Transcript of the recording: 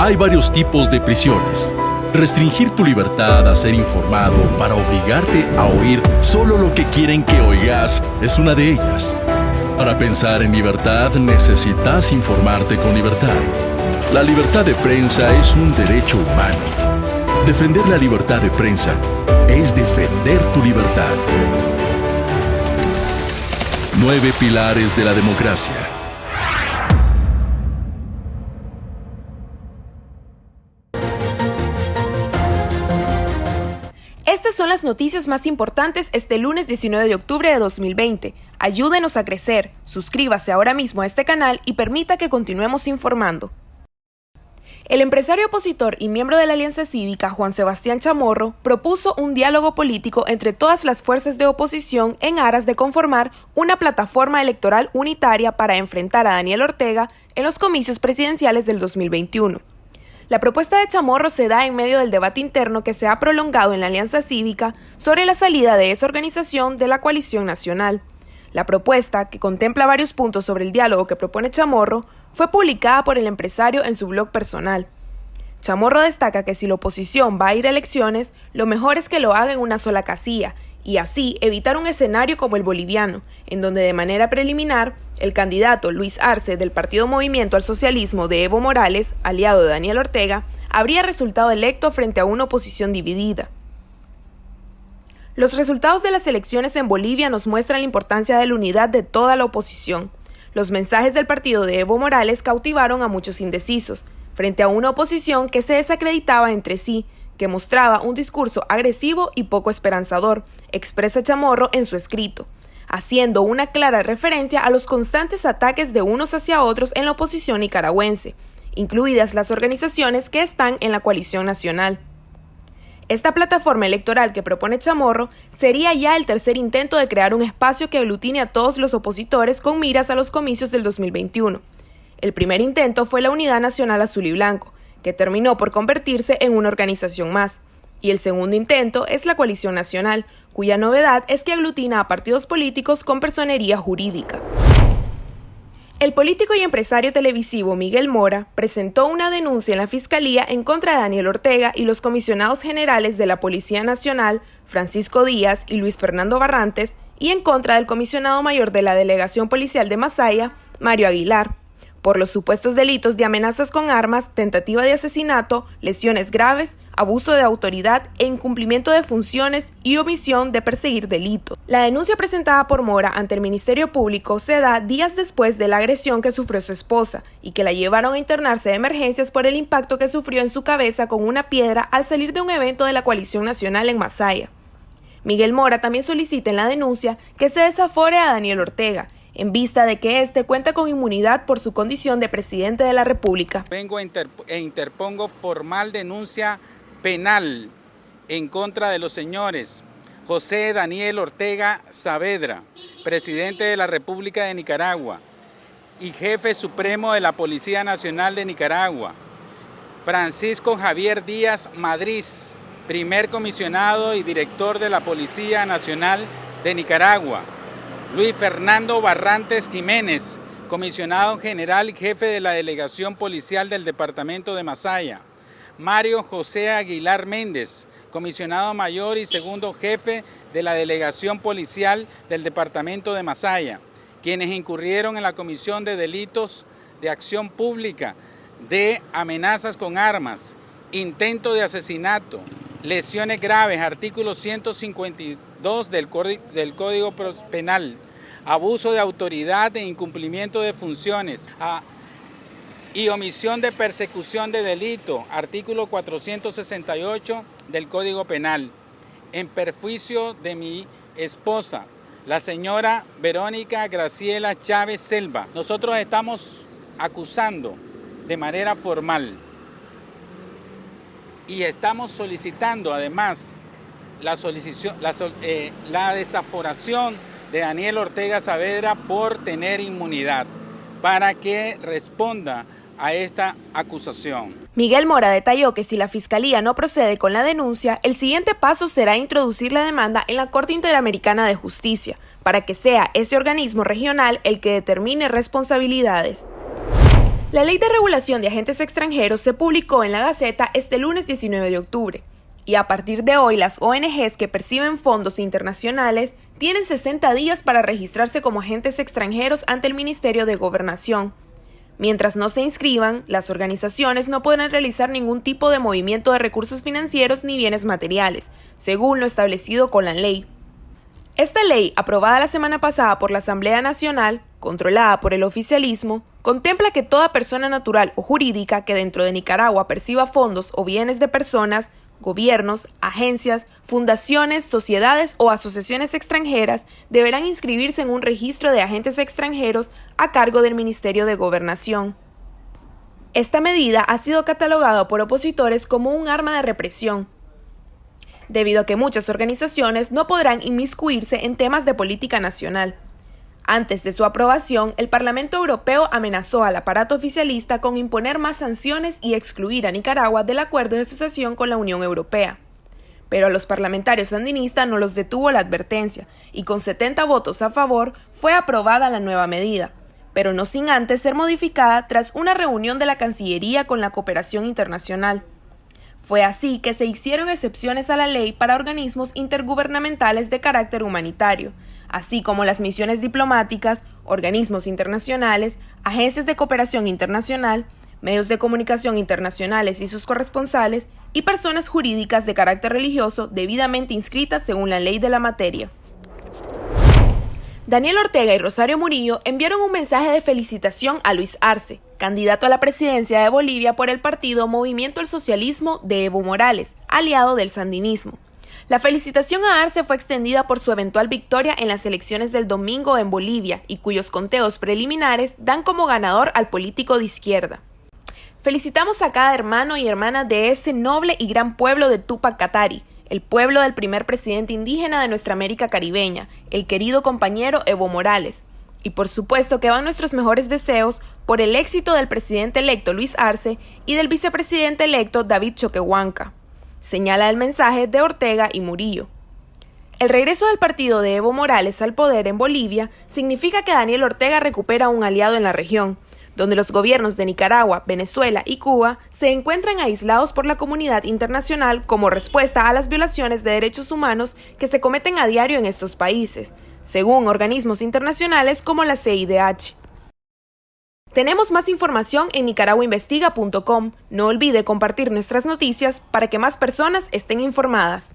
Hay varios tipos de prisiones. Restringir tu libertad a ser informado para obligarte a oír solo lo que quieren que oigas es una de ellas. Para pensar en libertad necesitas informarte con libertad. La libertad de prensa es un derecho humano. Defender la libertad de prensa es defender tu libertad. 9 pilares de la democracia. Estas son las noticias más importantes este lunes 19 de octubre de 2020. Ayúdenos a crecer, suscríbase ahora mismo a este canal y permita que continuemos informando. El empresario opositor y miembro de la Alianza Cívica, Juan Sebastián Chamorro, propuso un diálogo político entre todas las fuerzas de oposición en aras de conformar una plataforma electoral unitaria para enfrentar a Daniel Ortega en los comicios presidenciales del 2021. La propuesta de Chamorro se da en medio del debate interno que se ha prolongado en la Alianza Cívica sobre la salida de esa organización de la coalición nacional. La propuesta, que contempla varios puntos sobre el diálogo que propone Chamorro, fue publicada por el empresario en su blog personal. Chamorro destaca que si la oposición va a ir a elecciones, lo mejor es que lo haga en una sola casilla, y así evitar un escenario como el boliviano, en donde de manera preliminar, el candidato Luis Arce del Partido Movimiento al Socialismo de Evo Morales, aliado de Daniel Ortega, habría resultado electo frente a una oposición dividida. Los resultados de las elecciones en Bolivia nos muestran la importancia de la unidad de toda la oposición. Los mensajes del partido de Evo Morales cautivaron a muchos indecisos, frente a una oposición que se desacreditaba entre sí, que mostraba un discurso agresivo y poco esperanzador, expresa Chamorro en su escrito, haciendo una clara referencia a los constantes ataques de unos hacia otros en la oposición nicaragüense, incluidas las organizaciones que están en la coalición nacional. Esta plataforma electoral que propone Chamorro sería ya el tercer intento de crear un espacio que aglutine a todos los opositores con miras a los comicios del 2021. El primer intento fue la Unidad Nacional Azul y Blanco, que terminó por convertirse en una organización más. Y el segundo intento es la Coalición Nacional, cuya novedad es que aglutina a partidos políticos con personería jurídica. El político y empresario televisivo Miguel Mora presentó una denuncia en la Fiscalía en contra de Daniel Ortega y los comisionados generales de la Policía Nacional, Francisco Díaz y Luis Fernando Barrantes, y en contra del comisionado mayor de la Delegación Policial de Masaya, Mario Aguilar, por los supuestos delitos de amenazas con armas, tentativa de asesinato, lesiones graves, abuso de autoridad e incumplimiento de funciones y omisión de perseguir delito. La denuncia presentada por Mora ante el Ministerio Público se da días después de la agresión que sufrió su esposa y que la llevaron a internarse de emergencias por el impacto que sufrió en su cabeza con una piedra al salir de un evento de la Coalición Nacional en Masaya. Miguel Mora también solicita en la denuncia que se desafore a Daniel Ortega, en vista de que éste cuenta con inmunidad por su condición de presidente de la República. Vengo e interpongo formal denuncia penal en contra de los señores José Daniel Ortega Saavedra, presidente de la República de Nicaragua y jefe supremo de la Policía Nacional de Nicaragua, Francisco Javier Díaz Madrid, primer comisionado y director de la Policía Nacional de Nicaragua, Luis Fernando Barrantes Jiménez, comisionado general y jefe de la Delegación Policial del Departamento de Masaya, Mario José Aguilar Méndez, comisionado mayor y segundo jefe de la Delegación Policial del Departamento de Masaya, quienes incurrieron en la comisión de delitos de acción pública, de amenazas con armas, intento de asesinato, lesiones graves, artículo 152 del Código Penal, abuso de autoridad e incumplimiento de funciones, y omisión de persecución de delito, artículo 468 del Código Penal, en perjuicio de mi esposa, la señora Verónica Graciela Chávez Selva. Nosotros estamos acusando de manera formal y estamos solicitando además la desaforación de Daniel Ortega Saavedra por tener inmunidad para que responda a esta acusación. Miguel Mora detalló que si la Fiscalía no procede con la denuncia, el siguiente paso será introducir la demanda en la Corte Interamericana de Justicia, para que sea ese organismo regional el que determine responsabilidades. La Ley de Regulación de Agentes Extranjeros se publicó en la Gaceta este lunes 19 de octubre, y a partir de hoy las ONGs que perciben fondos internacionales tienen 60 días para registrarse como agentes extranjeros ante el Ministerio de Gobernación. Mientras no se inscriban, las organizaciones no podrán realizar ningún tipo de movimiento de recursos financieros ni bienes materiales, según lo establecido con la ley. Esta ley, aprobada la semana pasada por la Asamblea Nacional, controlada por el oficialismo, contempla que toda persona natural o jurídica que dentro de Nicaragua perciba fondos o bienes de personas, gobiernos, agencias, fundaciones, sociedades o asociaciones extranjeras deberán inscribirse en un registro de agentes extranjeros a cargo del Ministerio de Gobernación. Esta medida ha sido catalogada por opositores como un arma de represión, debido a que muchas organizaciones no podrán inmiscuirse en temas de política nacional. Antes de su aprobación, el Parlamento Europeo amenazó al aparato oficialista con imponer más sanciones y excluir a Nicaragua del acuerdo de asociación con la Unión Europea. Pero a los parlamentarios sandinistas no los detuvo la advertencia, y con 70 votos a favor fue aprobada la nueva medida, pero no sin antes ser modificada tras una reunión de la Cancillería con la cooperación internacional. Fue así que se hicieron excepciones a la ley para organismos intergubernamentales de carácter humanitario, así como las misiones diplomáticas, organismos internacionales, agencias de cooperación internacional, medios de comunicación internacionales y sus corresponsales, y personas jurídicas de carácter religioso debidamente inscritas según la ley de la materia. Daniel Ortega y Rosario Murillo enviaron un mensaje de felicitación a Luis Arce, candidato a la presidencia de Bolivia por el partido Movimiento al Socialismo de Evo Morales, aliado del sandinismo. La felicitación a Arce fue extendida por su eventual victoria en las elecciones del domingo en Bolivia y cuyos conteos preliminares dan como ganador al político de izquierda. Felicitamos a cada hermano y hermana de ese noble y gran pueblo de Túpac Katari, el pueblo del primer presidente indígena de nuestra América caribeña, el querido compañero Evo Morales. Y por supuesto que van nuestros mejores deseos por el éxito del presidente electo Luis Arce y del vicepresidente electo David Choquehuanca, señala el mensaje de Ortega y Murillo. El regreso del partido de Evo Morales al poder en Bolivia significa que Daniel Ortega recupera un aliado en la región, donde los gobiernos de Nicaragua, Venezuela y Cuba se encuentran aislados por la comunidad internacional como respuesta a las violaciones de derechos humanos que se cometen a diario en estos países, según organismos internacionales como la CIDH. Tenemos más información en nicaraguainvestiga.com. No olvide compartir nuestras noticias para que más personas estén informadas.